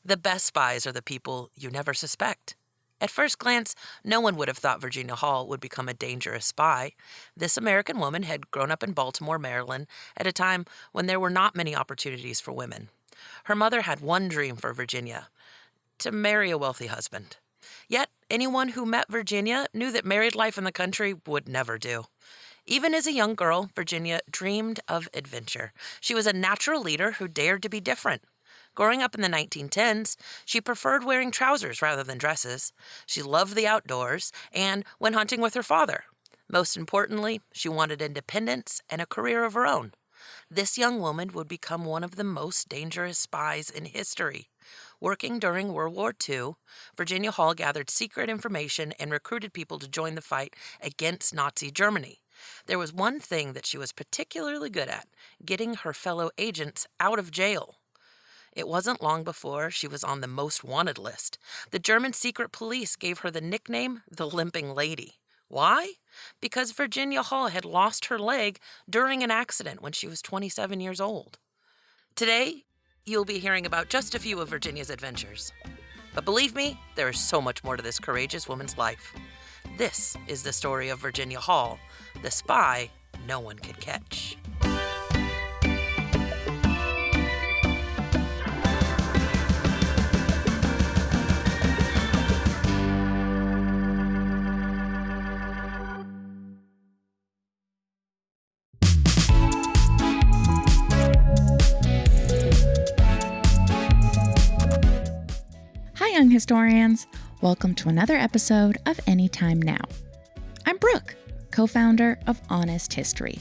The best spies are the people you never suspect. At first glance, no one would have thought Virginia Hall would become a dangerous spy. This American woman had grown up in Baltimore, Maryland, at a time when there were not many opportunities for women. Her mother had one dream for Virginia: to marry a wealthy husband. Yet, anyone who met Virginia knew that married life in the country would never do. Even as a young girl, Virginia dreamed of adventure. She was a natural leader who dared to be different. Growing up in the 1910s, she preferred wearing trousers rather than dresses. She loved the outdoors and went hunting with her father. Most importantly, she wanted independence and a career of her own. This young woman would become one of the most dangerous spies in history. Working during World War II, Virginia Hall gathered secret information and recruited people to join the fight against Nazi Germany. There was one thing that she was particularly good at: getting her fellow agents out of jail. It wasn't long before she was on the most wanted list. The German secret police gave her the nickname the Limping Lady. Why? Because Virginia Hall had lost her leg during an accident when she was 27 years old. Today, you'll be hearing about just a few of Virginia's adventures. But believe me, there is so much more to this courageous woman's life. This is the story of Virginia Hall, the spy no one could catch. Hi, young historians. Welcome to another episode of Anytime Now. I'm Brooke, co-founder of Honest History.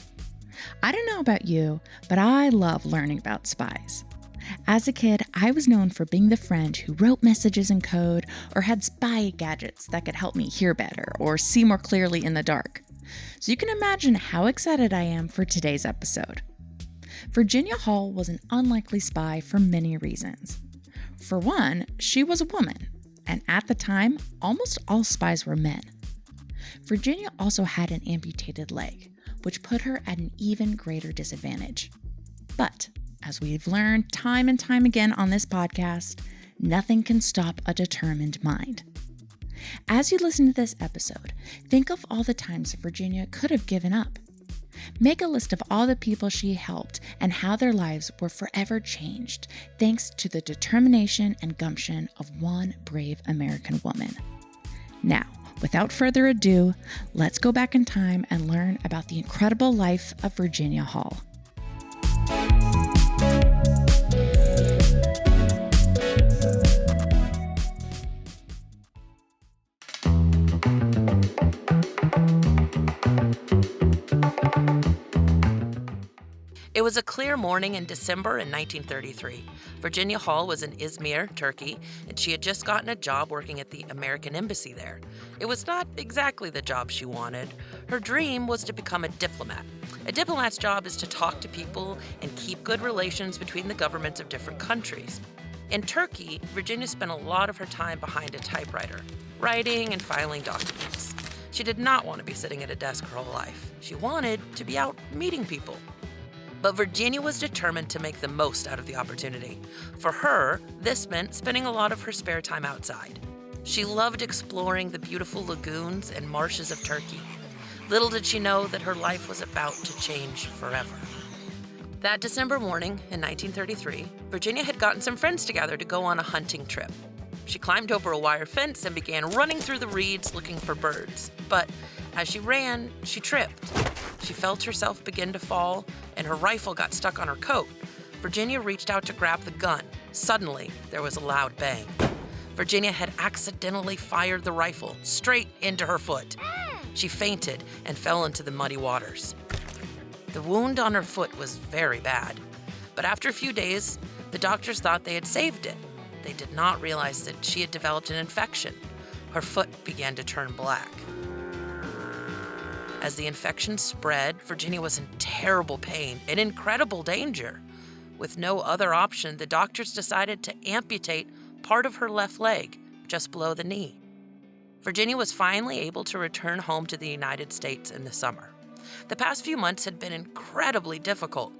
I don't know about you, but I love learning about spies. As a kid, I was known for being the friend who wrote messages in code or had spy gadgets that could help me hear better or see more clearly in the dark. So you can imagine how excited I am for today's episode. Virginia Hall was an unlikely spy for many reasons. For one, she was a woman, and at the time, almost all spies were men. Virginia also had an amputated leg, which put her at an even greater disadvantage. But, as we've learned time and time again on this podcast, nothing can stop a determined mind. As you listen to this episode, think of all the times Virginia could have given up. Make a list of all the people she helped and how their lives were forever changed thanks to the determination and gumption of one brave American woman. Now, without further ado, let's go back in time and learn about the incredible life of Virginia Hall. It was a clear morning in December in 1933. Virginia Hall was in Izmir, Turkey, and she had just gotten a job working at the American embassy there. It was not exactly the job she wanted. Her dream was to become a diplomat. A diplomat's job is to talk to people and keep good relations between the governments of different countries. In Turkey, Virginia spent a lot of her time behind a typewriter, writing and filing documents. She did not want to be sitting at a desk her whole life. She wanted to be out meeting people. But Virginia was determined to make the most out of the opportunity. For her, this meant spending a lot of her spare time outside. She loved exploring the beautiful lagoons and marshes of Turkey. Little did she know that her life was about to change forever. That December morning in 1933, Virginia had gotten some friends together to go on a hunting trip. She climbed over a wire fence and began running through the reeds looking for birds. But as she ran, she tripped. She felt herself begin to fall, and her rifle got stuck on her coat. Virginia reached out to grab the gun. Suddenly, there was a loud bang. Virginia had accidentally fired the rifle straight into her foot. She fainted and fell into the muddy waters. The wound on her foot was very bad, but after a few days, the doctors thought they had saved it. They did not realize that she had developed an infection. Her foot began to turn black. As the infection spread, Virginia was in terrible pain and incredible danger. With no other option, the doctors decided to amputate part of her left leg, just below the knee. Virginia was finally able to return home to the United States in the summer. The past few months had been incredibly difficult.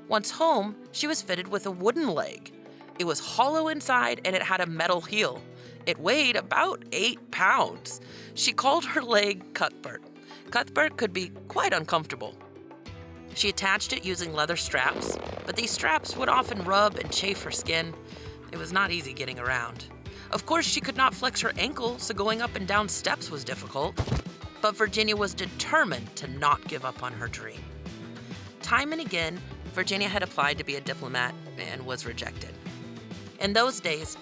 Once home, she was fitted with a wooden leg. It was hollow inside and it had a metal heel. It weighed about 8 pounds. She called her leg Cuthbert. Cuthbert could be quite uncomfortable. She attached it using leather straps, but these straps would often rub and chafe her skin. It was not easy getting around. Of course, she could not flex her ankle, so going up and down steps was difficult. But Virginia was determined to not give up on her dream. Time and again, Virginia had applied to be a diplomat and was rejected. In those days,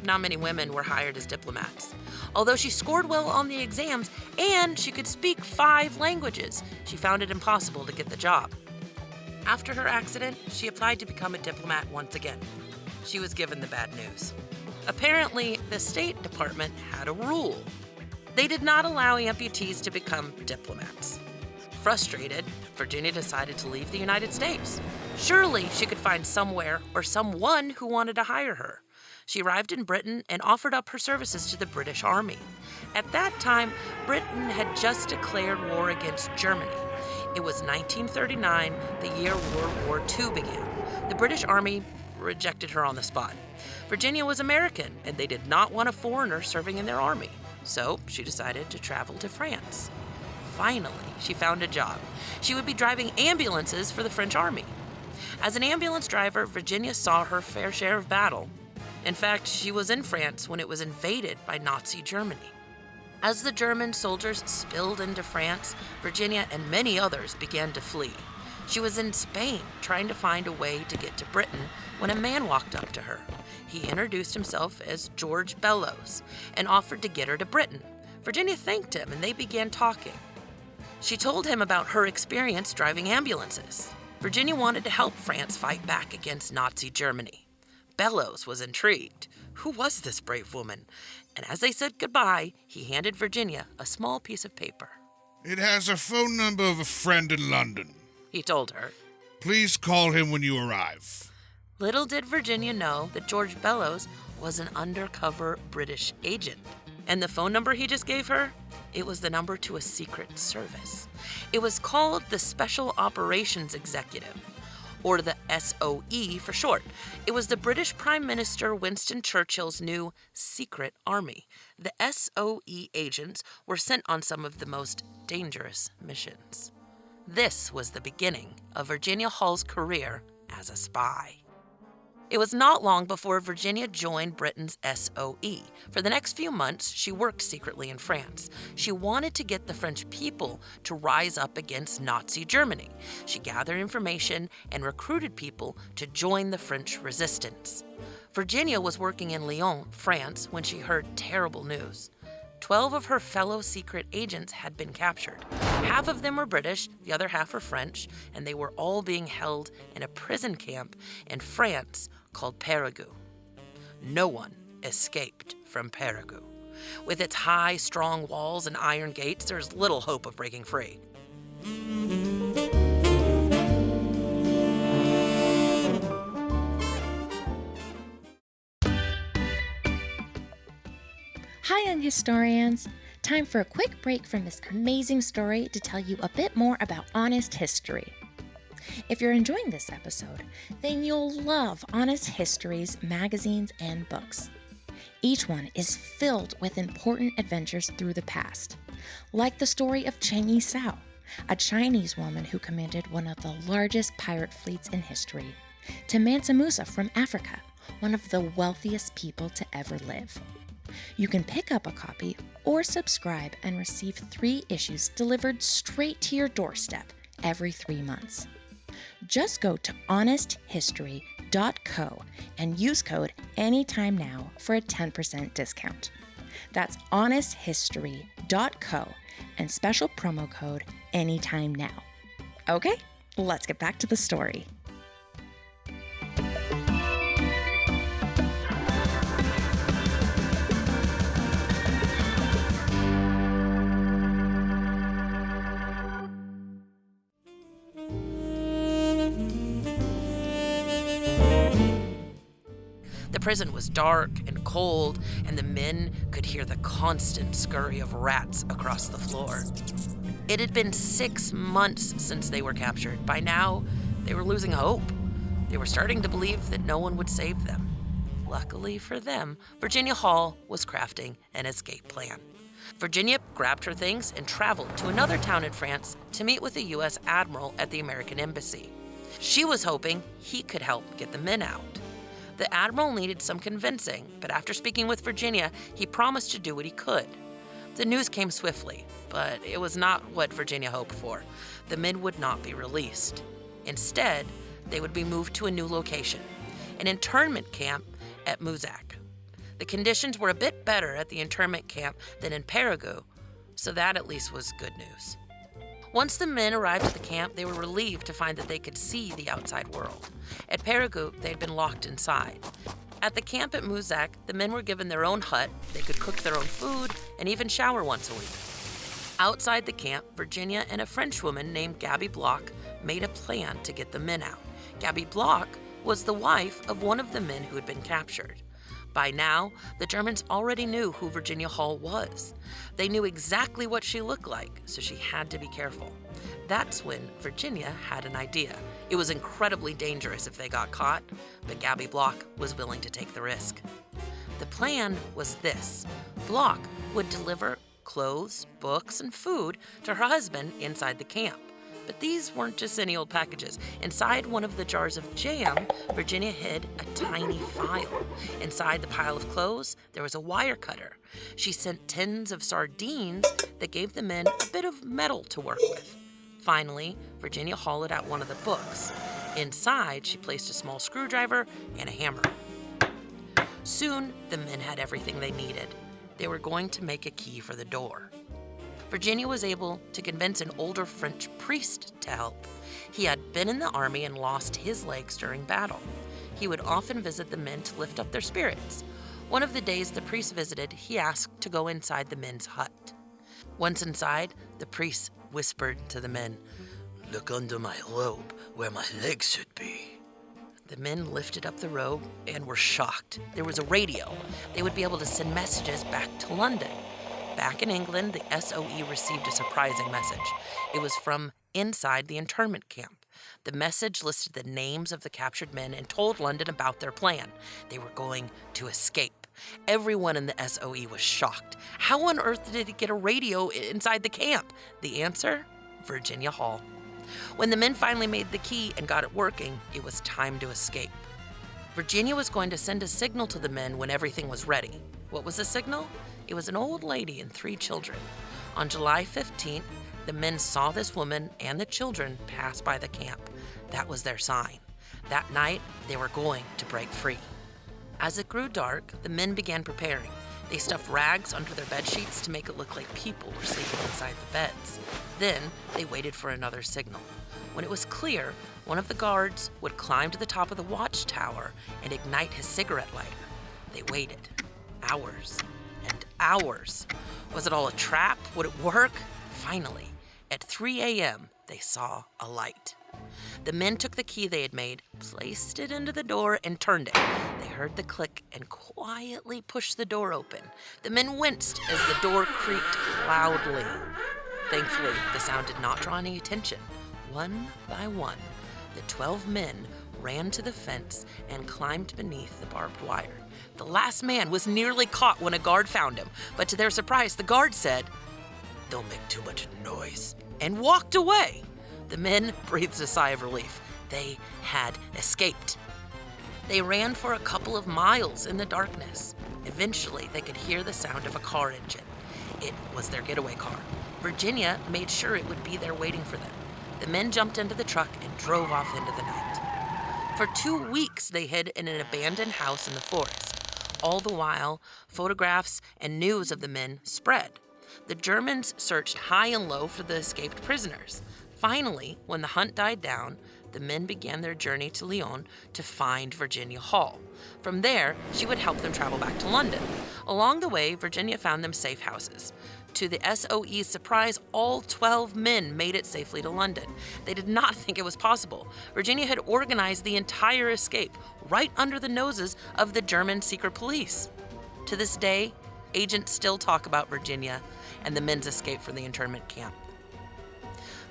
not many women were hired as diplomats. Although she scored well on the exams and she could speak 5 languages, she found it impossible to get the job. After her accident, she applied to become a diplomat once again. She was given the bad news. Apparently, the State Department had a rule. They did not allow amputees to become diplomats. Frustrated, Virginia decided to leave the United States. Surely she could find somewhere or someone who wanted to hire her. She arrived in Britain and offered up her services to the British Army. At that time, Britain had just declared war against Germany. It was 1939, the year World War II began. The British Army rejected her on the spot. Virginia was American, and they did not want a foreigner serving in their army. So she decided to travel to France. Finally, she found a job. She would be driving ambulances for the French army. As an ambulance driver, Virginia saw her fair share of battle. In fact, she was in France when it was invaded by Nazi Germany. As the German soldiers spilled into France, Virginia and many others began to flee. She was in Spain trying to find a way to get to Britain when a man walked up to her. He introduced himself as George Bellows and offered to get her to Britain. Virginia thanked him and they began talking. She told him about her experience driving ambulances. Virginia wanted to help France fight back against Nazi Germany. Bellows was intrigued. Who was this brave woman? And as they said goodbye, he handed Virginia a small piece of paper. "It has a phone number of a friend in London," he told her. "Please call him when you arrive." Little did Virginia know that George Bellows was an undercover British agent. And the phone number he just gave her? It was the number to a secret service. It was called the Special Operations Executive, or the SOE for short. It was the British Prime Minister Winston Churchill's new secret army. The SOE agents were sent on some of the most dangerous missions. This was the beginning of Virginia Hall's career as a spy. It was not long before Virginia joined Britain's SOE. For the next few months, she worked secretly in France. She wanted to get the French people to rise up against Nazi Germany. She gathered information and recruited people to join the French resistance. Virginia was working in Lyon, France, when she heard terrible news. 12 of her fellow secret agents had been captured. Half of them were British, the other half were French, and they were all being held in a prison camp in France called Périgueux. No one escaped from Périgueux. With its high, strong walls and iron gates, there's little hope of breaking free. Hi, young historians. Time for a quick break from this amazing story to tell you a bit more about Honest History. If you're enjoying this episode, then you'll love Honest History's magazines and books. Each one is filled with important adventures through the past, like the story of Cheng Yi Sao, a Chinese woman who commanded one of the largest pirate fleets in history, to Mansa Musa from Africa, one of the wealthiest people to ever live. You can pick up a copy or subscribe and receive 3 issues delivered straight to your doorstep every 3 months. Just go to honesthistory.co and use code ANYTIMENOW for a 10% discount. That's honesthistory.co and special promo code ANYTIMENOW. Okay, let's get back to the story. The prison was dark and cold, and the men could hear the constant scurry of rats across the floor. It had been 6 months since they were captured. By now, they were losing hope. They were starting to believe that no one would save them. Luckily for them, Virginia Hall was crafting an escape plan. Virginia grabbed her things and traveled to another town in France to meet with a U.S. admiral at the American embassy. She was hoping he could help get the men out. The admiral needed some convincing, but after speaking with Virginia, he promised to do what he could. The news came swiftly, but it was not what Virginia hoped for. The men would not be released. Instead, they would be moved to a new location, an internment camp at Muzak. The conditions were a bit better at the internment camp than in Périgueux, so that at least was good news. Once the men arrived at the camp, they were relieved to find that they could see the outside world. At Périgueux, they had been locked inside. At the camp at Muzak, the men were given their own hut, they could cook their own food, and even shower once a week. Outside the camp, Virginia and a French woman named Gabby Bloch made a plan to get the men out. Gabby Bloch was the wife of one of the men who had been captured. By now, the Germans already knew who Virginia Hall was. They knew exactly what she looked like, so she had to be careful. That's when Virginia had an idea. It was incredibly dangerous if they got caught, but Gabby Bloch was willing to take the risk. The plan was this. Bloch would deliver clothes, books, and food to her husband inside the camp. But these weren't just any old packages. Inside one of the jars of jam, Virginia hid a tiny file. Inside the pile of clothes, there was a wire cutter. She sent tins of sardines that gave the men a bit of metal to work with. Finally, Virginia hollowed out one of the books. Inside, she placed a small screwdriver and a hammer. Soon, the men had everything they needed. They were going to make a key for the door. Virginia was able to convince an older French priest to help. He had been in the army and lost his legs during battle. He would often visit the men to lift up their spirits. One of the days the priest visited, he asked to go inside the men's hut. Once inside, the priest whispered to the men, "Look under my robe where my legs should be." The men lifted up the robe and were shocked. There was a radio. They would be able to send messages back to London. Back in England, the SOE received a surprising message. It was from inside the internment camp. The message listed the names of the captured men and told London about their plan. They were going to escape. Everyone in the SOE was shocked. How on earth did it get a radio inside the camp? The answer? Virginia Hall. When the men finally made the key and got it working, it was time to escape. Virginia was going to send a signal to the men when everything was ready. What was the signal? It was an old lady and 3 children. On July 15th, the men saw this woman and the children pass by the camp. That was their sign. That night, they were going to break free. As it grew dark, the men began preparing. They stuffed rags under their bed sheets to make it look like people were sleeping inside the beds. Then, they waited for another signal. When it was clear, one of the guards would climb to the top of the watchtower and ignite his cigarette lighter. They waited. Hours and hours. Was it all a trap? Would it work? Finally, at 3 a.m., they saw a light. The men took the key they had made, placed it into the door, and turned it. They heard the click and quietly pushed the door open. The men winced as the door creaked loudly. Thankfully, the sound did not draw any attention. One by one, the 12 men ran to the fence and climbed beneath the barbed wire. The last man was nearly caught when a guard found him, but to their surprise, the guard said, "Don't make too much noise," and walked away. The men breathed a sigh of relief. They had escaped. They ran for a couple of miles in the darkness. Eventually, they could hear the sound of a car engine. It was their getaway car. Virginia made sure it would be there waiting for them. The men jumped into the truck and drove off into the night. For 2 weeks, they hid in an abandoned house in the forest. All the while, photographs and news of the men spread. The Germans searched high and low for the escaped prisoners. Finally, when the hunt died down, the men began their journey to Lyon to find Virginia Hall. From there, she would help them travel back to London. Along the way, Virginia found them safe houses. To the SOE's surprise, all 12 men made it safely to London. They did not think it was possible. Virginia had organized the entire escape right under the noses of the German secret police. To this day, agents still talk about Virginia and the men's escape from the internment camp.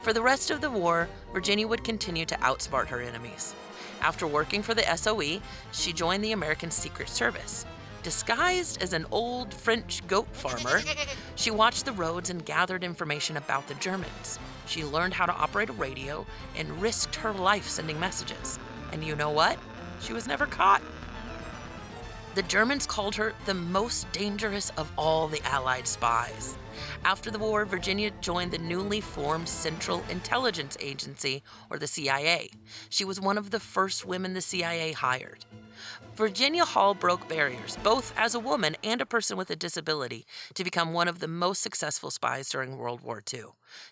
For the rest of the war, Virginia would continue to outsmart her enemies. After working for the SOE, she joined the American Secret Service. Disguised as an old French goat farmer, she watched the roads and gathered information about the Germans. She learned how to operate a radio and risked her life sending messages. And you know what? She was never caught. The Germans called her the most dangerous of all the Allied spies. After the war, Virginia joined the newly formed Central Intelligence Agency, or the CIA. She was one of the first women the CIA hired. Virginia Hall broke barriers, both as a woman and a person with a disability, to become one of the most successful spies during World War II.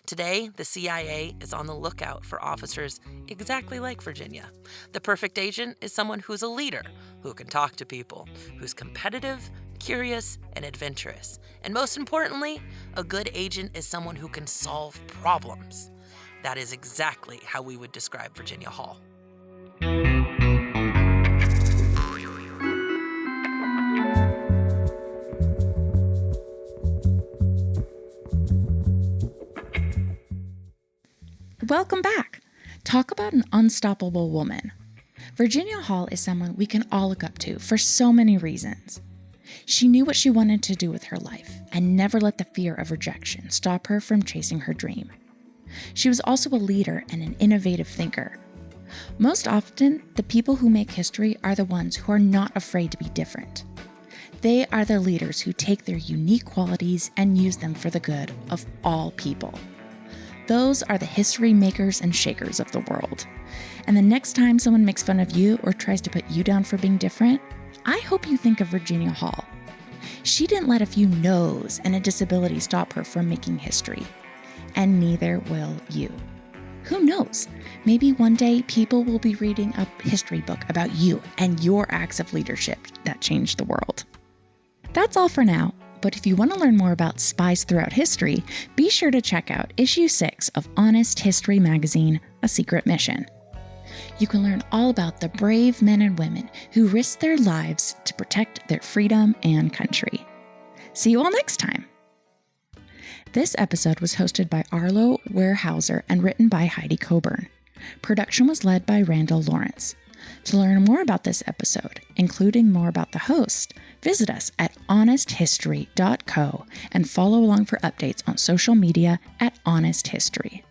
Today, the CIA is on the lookout for officers exactly like Virginia. The perfect agent is someone who's a leader, who can talk to people, who's competitive, curious, and adventurous. And most importantly, a good agent is someone who can solve problems. That is exactly how we would describe Virginia Hall. Welcome back. Talk about an unstoppable woman. Virginia Hall is someone we can all look up to for so many reasons. She knew what she wanted to do with her life and never let the fear of rejection stop her from chasing her dream. She was also a leader and an innovative thinker. Most often, the people who make history are the ones who are not afraid to be different. They are the leaders who take their unique qualities and use them for the good of all people. Those are the history makers and shakers of the world. And the next time someone makes fun of you or tries to put you down for being different, I hope you think of Virginia Hall. She didn't let a few no's and a disability stop her from making history. And neither will you. Who knows? Maybe one day people will be reading a history book about you and your acts of leadership that changed the world. That's all for now. But if you want to learn more about spies throughout history, be sure to check out issue 6 of Honest History magazine, A Secret Mission. You can learn all about the brave men and women who risked their lives to protect their freedom and country. See you all next time. This episode was hosted by Arlo Weierhauser and written by Heidi Coburn. Production was led by Randall Lawrence. To learn more about this episode, including more about the host, visit us at honesthistory.co and follow along for updates on social media at Honest History.